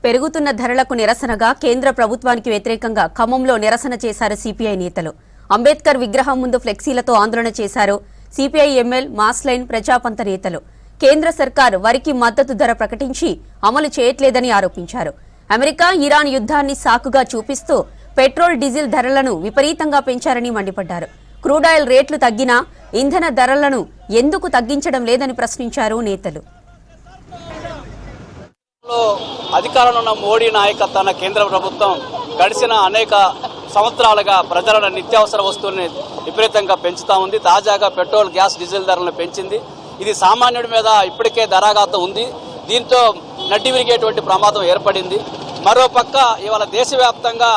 పెరుగుతున్న ధరలకు నిరసనగా కేంద్ర ప్రభుత్వానికి వ్యతిరేకంగా ఖమ్మంలో నిరసన చేశారు సిపిఐ నేతలు. అంబేద్కర్ విగ్రహం ముందు ఫ్లెక్సీలతో ఆందోళన చేశారు సిపిఐ ఎంఎల్ మాస్లైన్ ప్రజాపంత నేతలు. కేంద్ర సర్కార్ వరికి మద్దతు ధర ప్రకటించి అమలు చేయట్లేదని ఆరోపించారు. అమెరికా ఇరాన్ యుద్ధాన్ని సాకుగా చూపిస్తూ పెట్రోల్ డీజిల్ ధరలను విపరీతంగా పెంచారని మండిపడ్డారు. క్రూడాయిల్ రేట్లు తగ్గినా ఇంధన ధరలను ఎందుకు తగ్గించడం లేదని ప్రశ్నించారు నేతలు. అధికారంలో ఉన్న మోడీ నాయకత్వాన కేంద్ర ప్రభుత్వం గడిచిన అనేక సంవత్సరాలుగా ప్రజల నిత్యావసర వస్తువుల్ని విపరీతంగా పెంచుతా ఉంది. తాజాగా పెట్రోల్, గ్యాస్, డీజిల్ ధరలను పెంచింది. ఇది సామాన్యుడి మీద ఇప్పటికే ధరాఘాతం ఉంది. దీంతో నడ్డి విరిగేటువంటి ప్రమాదం ఏర్పడింది. మరోపక్క ఇవాళ దేశవ్యాప్తంగా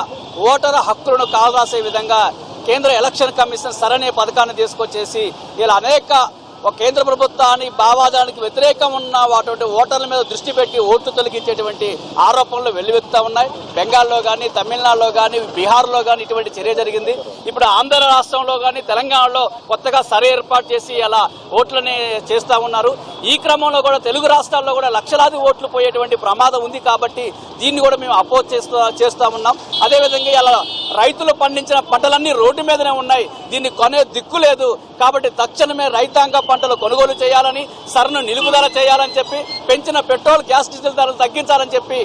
ఓటరు హక్కులను కాలరాసే విధంగా కేంద్ర ఎలక్షన్ కమిషన్ సరైన పథకాన్ని తీసుకొచ్చేసి ఇలా అనేక కేంద్ర ప్రభుత్వాన్ని భావాదానికి వ్యతిరేకం ఉన్న వాటి ఓటర్ల మీద దృష్టి పెట్టి ఓట్లు తొలగించేటువంటి ఆరోపణలు వెల్లువెత్తుతా ఉన్నాయి. బెంగాల్లో కానీ, తమిళనాడులో కానీ, బీహార్లో కానీ ఇటువంటి చర్య జరిగింది. ఇప్పుడు ఆంధ్ర రాష్ట్రంలో కానీ, తెలంగాణలో కొత్తగా సర్వే ఏర్పాటు చేసి అలా ఓట్లని చేస్తూ ఉన్నారు. ఈ క్రమంలో కూడా తెలుగు రాష్ట్రాల్లో కూడా లక్షలాది ఓట్లు పోయేటువంటి ప్రమాదం ఉంది. కాబట్టి దీన్ని కూడా మేము అపోజ్ చేస్తూ ఉన్నాం. అదేవిధంగా ఇలా రైతులు పండించిన పంటలన్నీ రోడ్డు మీదనే ఉన్నాయి. దీన్ని కొనే దిక్కు లేదు. కాబట్టి తక్షణమే రైతాంగ పంటలు కొనుగోలు చేయాలని, సరను నిలుపుదల చేయాలని చెప్పి, పెంచిన పెట్రోల్, గ్యాస్, డీజిల్ ధరలు తగ్గించాలని చెప్పి